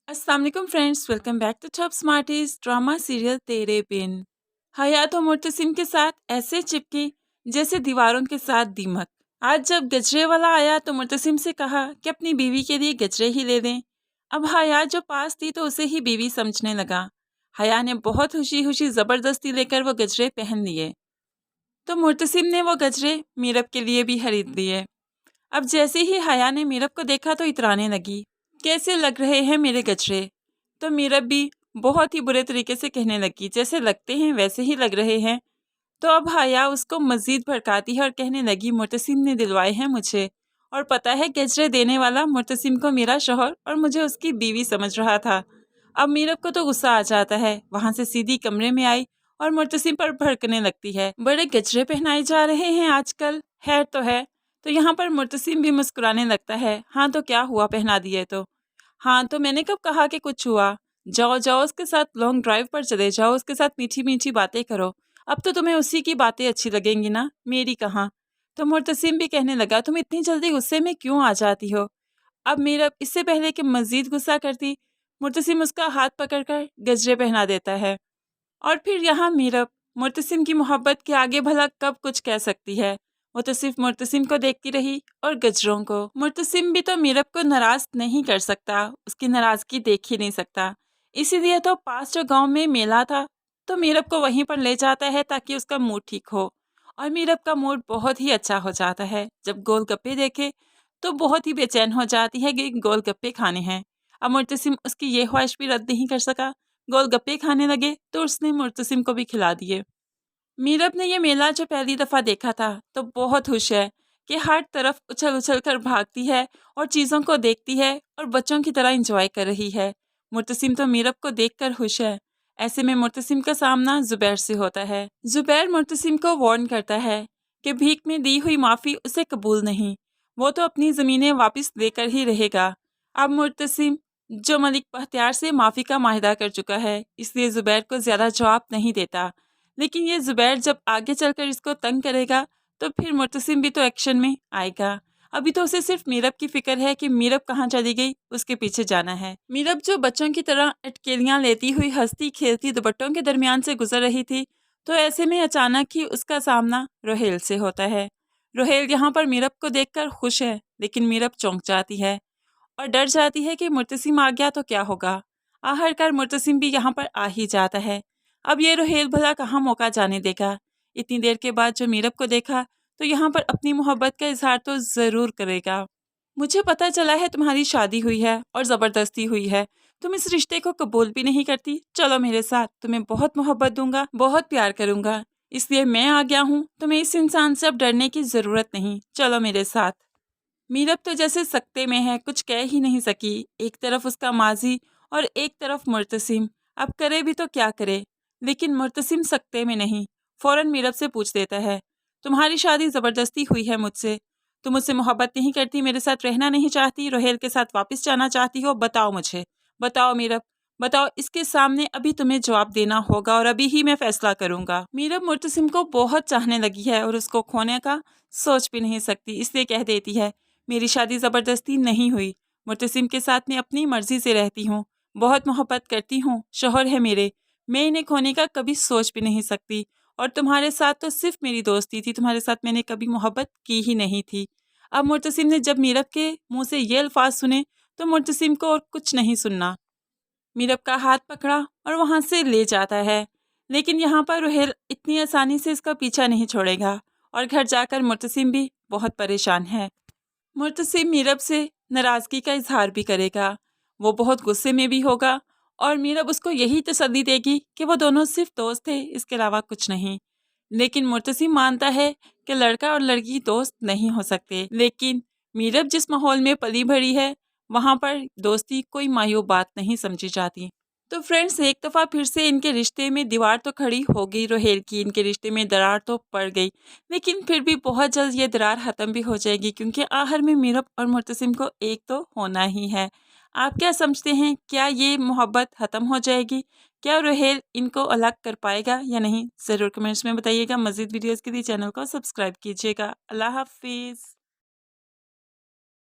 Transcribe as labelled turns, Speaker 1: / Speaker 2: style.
Speaker 1: अस्सलाम वालेकुम friends, welcome back to Top Smarties drama serial Tere Bin. हयात और मुर्तसिम के साथ ऐसे चिपकी जैसे दीवारों के साथ दीमक। आज जब गजरे वाला आया तो मुर्तसिम से कहा कि अपनी बीवी के लिए गजरे ही ले दें। अब हयात जो पास थी तो उसे ही बीवी समझने लगा। हया ने बहुत खुशी खुशी जबरदस्ती लेकर वो गजरे पहन लिए। तो मुर्तसिम ने वो गजरे मीरब के लिए भी खरीद लिए। अब जैसे ही हया ने मीरब को देखा तो इतराने लगी, कैसे लग रहे हैं मेरे गजरे। तो मीरब भी बहुत ही बुरे तरीके से कहने लगी, जैसे लगते हैं वैसे ही लग रहे हैं। तो अब हया उसको मजीद भड़काती है और कहने लगी, मुर्तसिम ने दिलवाए हैं मुझे, और पता है गजरे देने वाला मुर्तसिम को मेरा शौहर और मुझे उसकी बीवी समझ रहा था। अब मीरब को तो गुस्सा आ जाता है, वहां से सीधी कमरे में आई और मुर्तसिम पर भड़कने लगती है। बड़े गजरे पहनाए जा रहे हैं आजकल, खैर तो है। तो यहाँ पर मुर्तसिम भी मुस्कुराने लगता है। हाँ तो क्या हुआ, पहना दिए तो। हाँ तो मैंने कब कहा कि कुछ हुआ। जाओ जाओ उसके साथ लॉन्ग ड्राइव पर चले जाओ, उसके साथ मीठी मीठी बातें करो। अब तो तुम्हें उसी की बातें अच्छी लगेंगी ना, मेरी कहाँ। तो मुर्तसिम भी कहने लगा, तुम इतनी जल्दी गुस्से में क्यों आ जाती हो। अब मीरब इससे पहले कि मजीद गुस्सा करती, मुर्तसिम उसका हाथ पकड़कर गजरे पहना देता है। और फिर यहाँ मीरब मुर्तसिम की मोहब्बत के आगे भला कब कुछ कह सकती है। वो तो सिर्फ मुर्तसिम को देखती रही और गजरों को। मुर्तसिम भी तो मीरब को नाराज नहीं कर सकता, उसकी नाराजगी देख ही नहीं सकता। इसीलिए तो पास जो गांव में मेला था तो मीरब को वहीं पर ले जाता है ताकि उसका मूड ठीक हो। और मीरब का मूड बहुत ही अच्छा हो जाता है जब गोलगप्पे देखे तो बहुत ही बेचैन हो जाती है कि गोलगप्पे खाने हैं। अब मुर्तसिम उसकी ये ख्वाहिश भी रद्द नहीं कर सका, गोलगप्पे खाने लगे तो उसने मुर्तसिम को भी खिला दिए। मीरब ने ये मेला जो पहली दफ़ा देखा था तो बहुत खुश है कि हर तरफ उछल उछल कर भागती है और चीज़ों को देखती है और बच्चों की तरह इंजॉय कर रही है। मुर्तसिम तो मीरब को देखकर खुश है। ऐसे में मुर्तसिम का सामना जुबैर से होता है। जुबैर मुर्तसिम को वार्न करता है कि भीख में दी हुई माफ़ी उसे कबूल नहीं, वो तो अपनी ज़मीनें वापस लेकर ही रहेगा। अब मुर्तसिम जो मलिक बख्तियार से माफ़ी का माहिदा कर चुका है, इसलिए जुबैर को ज़्यादा जवाब नहीं देता। लेकिन ये जुबैर जब आगे चलकर इसको तंग करेगा तो फिर मुर्तसिम भी तो एक्शन में आएगा। अभी तो उसे सिर्फ मीरब की फिक्र है कि मीरब कहाँ चली गई, उसके पीछे जाना है। मीरब जो बच्चों की तरह अटकेलियां लेती हुई हंसती खेलती दुपट्टों के दरमियान से गुजर रही थी, तो ऐसे में अचानक ही उसका सामना रोहेल से होता है। रोहेल यहाँ पर मीरब को देखकर खुश है, लेकिन मीरब चौंक जाती है और डर जाती है कि मुर्तसिम आ गया तो क्या होगा। आखिरकार मुर्तसिम भी यहाँ पर आ ही जाता है। अब ये रोहेल भला कहाँ मौका जाने देगा। इतनी देर के बाद जो मीरब को देखा तो यहाँ पर अपनी मोहब्बत का इजहार तो ज़रूर करेगा। मुझे पता चला है तुम्हारी शादी हुई है और ज़बरदस्ती हुई है, तुम इस रिश्ते को कबूल भी नहीं करती। चलो मेरे साथ, तुम्हें बहुत मोहब्बत दूंगा, बहुत प्यार करूंगा, इसलिए मैं आ गया हूँ। तुम्हें इस इंसान से अब डरने की ज़रूरत नहीं, चलो मेरे साथ। मीरब तो जैसे सकते में है, कुछ कह ही नहीं सकी। एक तरफ उसका माजी और एक तरफ मुर्तसिम, अब करे भी तो क्या करे। लेकिन मुर्तसिम सकते में नहीं, फौरन मीरब से पूछ देता है, तुम्हारी शादी ज़बरदस्ती हुई है मुझसे, तुम मुझसे मोहब्बत नहीं करती, मेरे साथ रहना नहीं चाहती, रोहेल के साथ वापस जाना चाहती हो, बताओ मुझे, बताओ मीरब, बताओ। इसके सामने अभी तुम्हें जवाब देना होगा और अभी ही मैं फैसला करूंगा। मीरब मुर्तसिम को बहुत चाहने लगी है और उसको खोने का सोच भी नहीं सकती, इसलिए कह देती है, मेरी शादी ज़बरदस्ती नहीं हुई, मुर्तसिम के साथ मैं अपनी मर्जी से रहती हूँ, बहुत मोहब्बत करती हूँ, शौहर है मेरे, मैं इन्हें खोने का कभी सोच भी नहीं सकती। और तुम्हारे साथ तो सिर्फ मेरी दोस्ती थी, तुम्हारे साथ मैंने कभी मोहब्बत की ही नहीं थी। अब मुर्तसिम ने जब मीरब के मुंह से ये अल्फाज सुने तो मुर्तसिम को और कुछ नहीं सुनना। मीरब का हाथ पकड़ा और वहाँ से ले जाता है। लेकिन यहाँ पर रोहेल इतनी आसानी से इसका पीछा नहीं छोड़ेगा और घर जाकर मुर्तसिम भी बहुत परेशान है। मुर्तसिम मीरब से नाराज़गी का इजहार भी करेगा, वो बहुत गुस्से में भी होगा और मीरब उसको यही तसल्ली देगी कि वो दोनों सिर्फ दोस्त थे, इसके अलावा कुछ नहीं। लेकिन मुर्तसिम मानता है कि लड़का और लड़की दोस्त नहीं हो सकते। लेकिन मीरब जिस माहौल में पली भरी है वहाँ पर दोस्ती कोई मायूब बात नहीं समझी जाती। तो फ्रेंड्स, एक दफ़ा फिर से इनके रिश्ते में दीवार तो खड़ी हो गई रोहेल की, इनके रिश्ते में दरार तो पड़ गई, लेकिन फिर भी बहुत जल्द ये दरार ख़त्म भी हो जाएगी क्योंकि आखिर में मीरब और मुर्तसिम को एक तो होना ही है। आप क्या समझते हैं, क्या ये मोहब्बत ख़त्म हो जाएगी? क्या रोहेल इनको अलग कर पाएगा या नहीं? ज़रूर कमेंट्स में बताइएगा। मज़ीद वीडियोज़ के लिए चैनल को सब्सक्राइब कीजिएगा। अल्लाह हाफिज़।